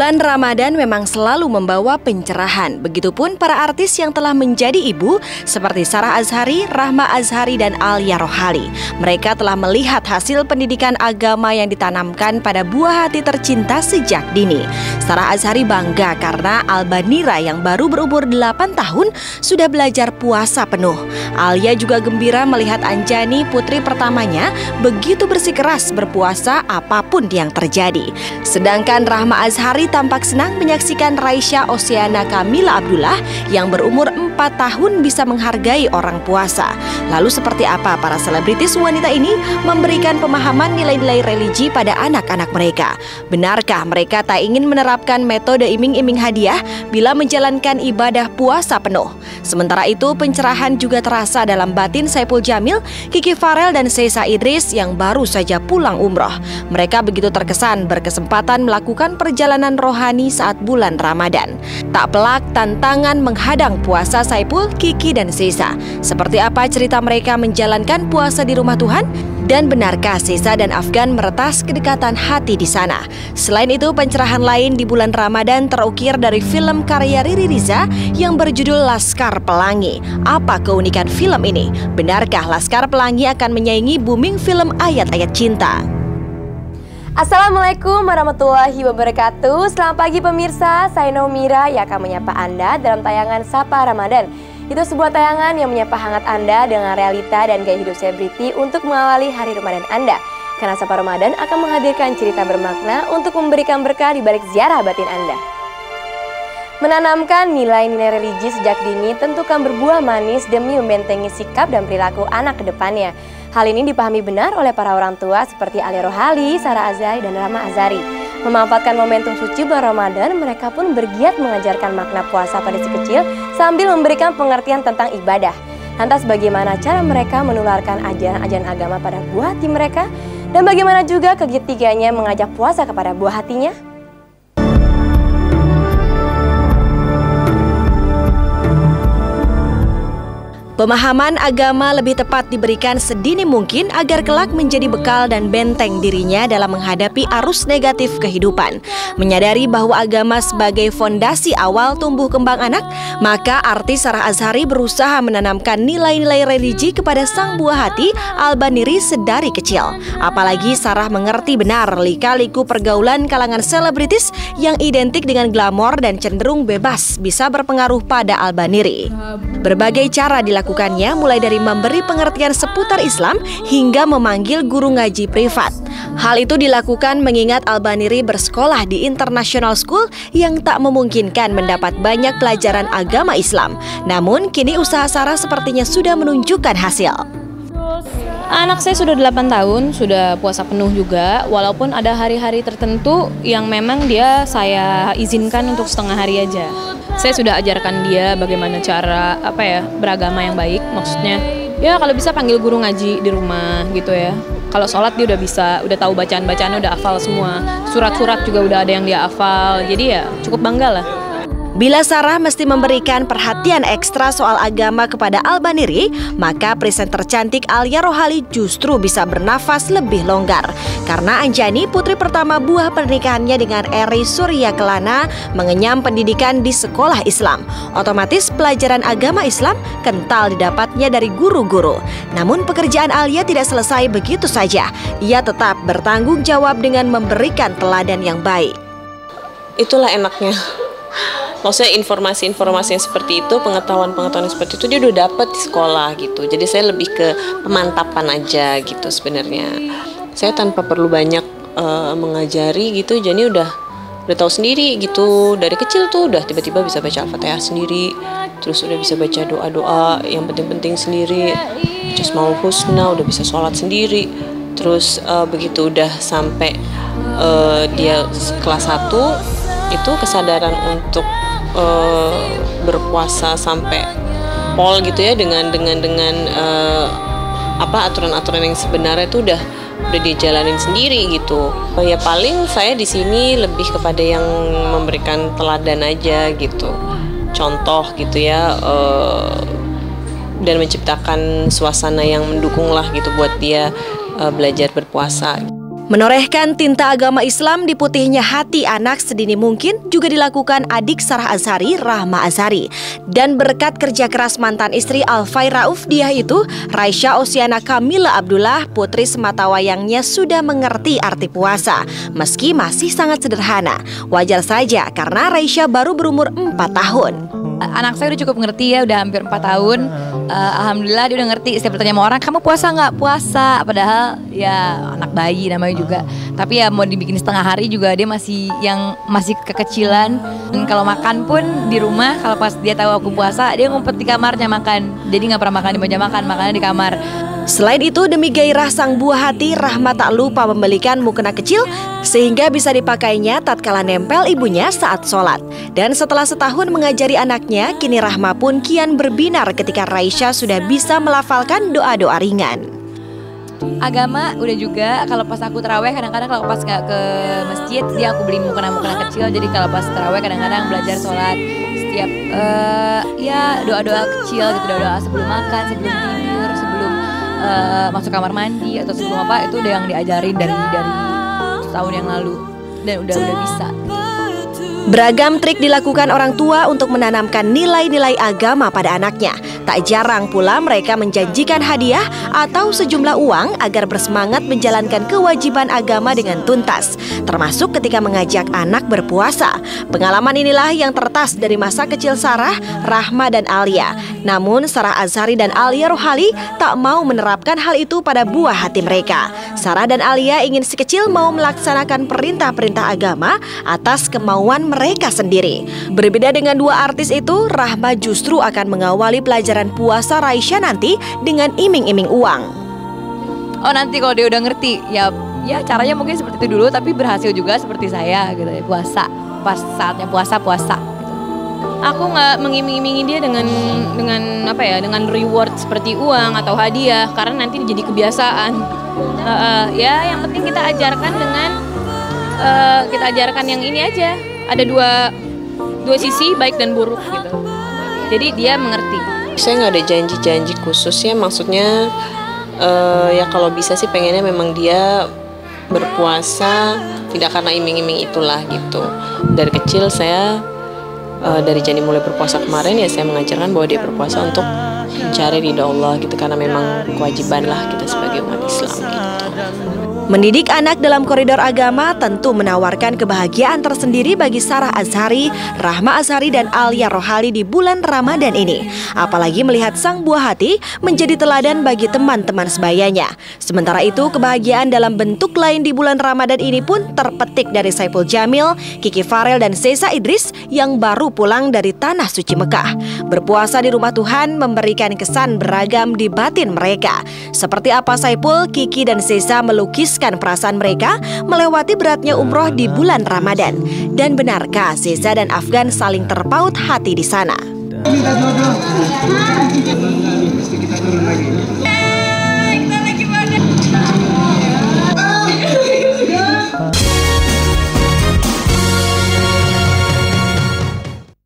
Bulan Ramadan memang selalu membawa pencerahan. Begitupun para artis yang telah menjadi ibu seperti Sarah Azhari, Rahma Azhari, dan Alia Rohali. Mereka telah melihat hasil pendidikan agama yang ditanamkan pada buah hati tercinta sejak dini. Sarah Azhari bangga karena Albanira yang baru berumur 8 tahun sudah belajar puasa penuh. Alia juga gembira melihat Anjani, putri pertamanya, begitu bersikeras berpuasa apapun yang terjadi. Sedangkan Rahma Azhari tampak senang menyaksikan Raisya Oceana Kamila Abdullah yang berumur 4 tahun bisa menghargai orang puasa. Lalu seperti apa para selebritis wanita ini memberikan pemahaman nilai-nilai religi pada anak-anak mereka? Benarkah mereka tak ingin menerapkan metode iming-iming hadiah bila menjalankan ibadah puasa penuh? Sementara itu pencerahan juga terasa dalam batin Saipul Jamil, Kiki Farel, dan Sesa Idris yang baru saja pulang umroh. Mereka begitu terkesan berkesempatan melakukan perjalanan rohani saat bulan Ramadan. Tak pelak tantangan menghadang puasa Saipul, Kiki, dan Sesa. Seperti apa cerita mereka menjalankan puasa di rumah Tuhan? Dan benarkah Sesa dan Afgan meretas kedekatan hati di sana? Selain itu, pencerahan lain di bulan Ramadan terukir dari film karya Riri Riza yang berjudul Laskar Pelangi. Apa keunikan film ini? Benarkah Laskar Pelangi akan menyaingi booming film ayat-ayat cinta? Assalamualaikum warahmatullahi wabarakatuh. Selamat pagi pemirsa, saya Naumira yang akan menyapa Anda dalam tayangan Sapa Ramadan. Itu sebuah tayangan yang menyapa hangat Anda dengan realita dan gaya hidup selebriti untuk mengawali hari Ramadan Anda. Karena Sapa Ramadan akan menghadirkan cerita bermakna untuk memberikan berkah di balik ziarah batin Anda. Menanamkan nilai-nilai religi sejak dini tentu kan berbuah manis demi membentengi sikap dan perilaku anak ke depannya. Hal ini dipahami benar oleh para orang tua seperti Alia Rohali, Sarah Azhari, dan Rahma Azhari. Memanfaatkan momentum suci bulan Ramadan, mereka pun bergiat mengajarkan makna puasa pada si kecil sambil memberikan pengertian tentang ibadah. Lantas bagaimana cara mereka menularkan ajaran-ajaran agama pada buah hati mereka? Dan bagaimana juga ketiganya mengajak puasa kepada buah hatinya? Pemahaman agama lebih tepat diberikan sedini mungkin agar kelak menjadi bekal dan benteng dirinya dalam menghadapi arus negatif kehidupan. Menyadari bahwa agama sebagai fondasi awal tumbuh kembang anak, maka artis Sarah Azhari berusaha menanamkan nilai-nilai religi kepada sang buah hati Albaniri sedari kecil. Apalagi Sarah mengerti benar lika-liku pergaulan kalangan selebritis yang identik dengan glamor dan cenderung bebas bisa berpengaruh pada Albaniri. Berbagai cara dilakukannya, mulai dari memberi pengertian seputar Islam hingga memanggil guru ngaji privat. Hal itu dilakukan mengingat Albaniri bersekolah di International School yang tak memungkinkan mendapat banyak pelajaran agama Islam. Namun kini usaha Sarah sepertinya sudah menunjukkan hasil. Anak saya sudah 8 tahun, sudah puasa penuh juga, walaupun ada hari-hari tertentu yang memang saya izinkan untuk setengah hari aja. Saya sudah ajarkan dia bagaimana cara beragama yang baik, maksudnya ya kalau bisa panggil guru ngaji di rumah gitu ya. Kalau sholat dia udah bisa, udah tahu bacaan-bacaannya, udah hafal semua. Surat-surat juga udah ada yang dia hafal, jadi ya cukup bangga lah. Bila Sarah mesti memberikan perhatian ekstra soal agama kepada Albaniri, maka presenter cantik Alia Rohali justru bisa bernafas lebih longgar. Karena Anjani, putri pertama buah pernikahannya dengan Eri Surya Kelana, mengenyam pendidikan di sekolah Islam. Otomatis pelajaran agama Islam kental didapatnya dari guru-guru. Namun pekerjaan Alia tidak selesai begitu saja. Ia tetap bertanggung jawab dengan memberikan teladan yang baik. Itulah enaknya. Maksudnya informasi-informasi yang seperti itu, pengetahuan-pengetahuan yang seperti itu dia udah dapet di sekolah gitu. Jadi saya lebih ke pemantapan aja gitu sebenarnya. Saya tanpa perlu banyak mengajari gitu, jadi udah tahu sendiri gitu. Dari kecil tuh udah tiba-tiba bisa baca Al-Fatihah sendiri, terus udah bisa baca doa-doa yang penting-penting sendiri. Asmaul Husna, udah bisa sholat sendiri. Terus begitu udah sampai dia kelas 1, itu kesadaran untuk berpuasa sampai pol gitu ya dengan aturan-aturan yang sebenarnya itu udah dijalanin sendiri gitu. Ya paling saya di sini lebih kepada yang memberikan teladan aja gitu, contoh gitu ya, dan menciptakan suasana yang mendukung lah gitu buat dia belajar berpuasa. Menorehkan tinta agama Islam di putihnya hati anak sedini mungkin juga dilakukan adik Sarah Azhari, Rahma Azhari. Dan berkat kerja keras mantan istri Alfai Rauf Diah itu, Raisya Osyana Kamila Abdullah, putri sematawayangnya sudah mengerti arti puasa. Meski masih sangat sederhana, wajar saja karena Raisya baru berumur 4 tahun. Anak saya udah cukup ngerti ya, udah hampir 4 tahun. Alhamdulillah dia udah ngerti. Setiap bertanya sama orang, kamu puasa nggak? Puasa. Padahal ya anak bayi namanya juga. Tapi ya mau dibikin setengah hari juga dia masih kekecilan. Dan kalau makan pun di rumah, kalau pas dia tahu aku puasa, dia ngumpet di kamarnya makan. Jadi nggak pernah makan di meja makan, makannya di kamar. Selain itu, demi gairah sang buah hati, Rahma tak lupa membelikan mukena kecil sehingga bisa dipakainya tatkala nempel ibunya saat sholat. Dan setelah setahun mengajari anaknya, kini Rahma pun kian berbinar ketika Raisya sudah bisa melafalkan doa-doa ringan. Agama udah juga, kalau pas aku terawih kadang-kadang kalau pas nggak ke masjid dia aku beliin mukena-mukena kecil. Jadi kalau pas terawih kadang-kadang belajar sholat setiap ya doa-doa kecil gitu, doa-doa sebelum makan, sebelum tidur, sebelum masuk kamar mandi atau sebelum apa, itu udah yang diajarin dari setahun yang lalu dan udah bisa. Beragam trik dilakukan orang tua untuk menanamkan nilai-nilai agama pada anaknya. Tak jarang pula mereka menjanjikan hadiah atau sejumlah uang agar bersemangat menjalankan kewajiban agama dengan tuntas, termasuk ketika mengajak anak berpuasa. Pengalaman inilah yang tertas dari masa kecil Sarah, Rahma, dan Alia. Namun Sarah Azhari dan Alia Rohali tak mau menerapkan hal itu pada buah hati mereka. Sarah dan Alia ingin si kecil mau melaksanakan perintah-perintah agama atas kemauan mereka sendiri. Berbeda dengan dua artis itu, Rahma justru akan mengawali pelajaran puasa Raisya nanti dengan iming-iming uang. Oh, nanti kalau dia udah ngerti, ya caranya mungkin seperti itu dulu, tapi berhasil juga seperti saya gitu ya, puasa. Pas saatnya puasa gitu. Aku nggak mengiming-imingi dia dengan reward seperti uang atau hadiah, karena nanti jadi kebiasaan. Ya yang penting kita ajarkan yang ini aja. Ada dua sisi, baik dan buruk gitu. Jadi dia mengerti. Saya nggak ada janji-janji khusus ya, maksudnya ya kalau bisa sih pengennya memang dia berpuasa tidak karena iming-iming itulah gitu. Dari kecil saya dari Jani mulai berpuasa kemarin ya saya mengajarkan bahwa dia berpuasa untuk mencari ridha Allah gitu, karena memang kewajiban lah kita sebagai umat Islam gitu. Mendidik anak dalam koridor agama tentu menawarkan kebahagiaan tersendiri bagi Sarah Azhari, Rahma Azhari, dan Alia Rohali di bulan Ramadan ini. Apalagi melihat sang buah hati menjadi teladan bagi teman-teman sebayanya. Sementara itu, kebahagiaan dalam bentuk lain di bulan Ramadan ini pun terpetik dari Saiful Jamil, Kiki Farel, dan Sesa Idris yang baru pulang dari Tanah Suci Mekah. Berpuasa di rumah Tuhan memberikan kesan beragam di batin mereka. Seperti apa Saiful, Kiki, dan Sesa melukis perasaan mereka melewati beratnya umroh di bulan Ramadan. Dan benarkah Sesa dan Afgan saling terpaut hati di sana?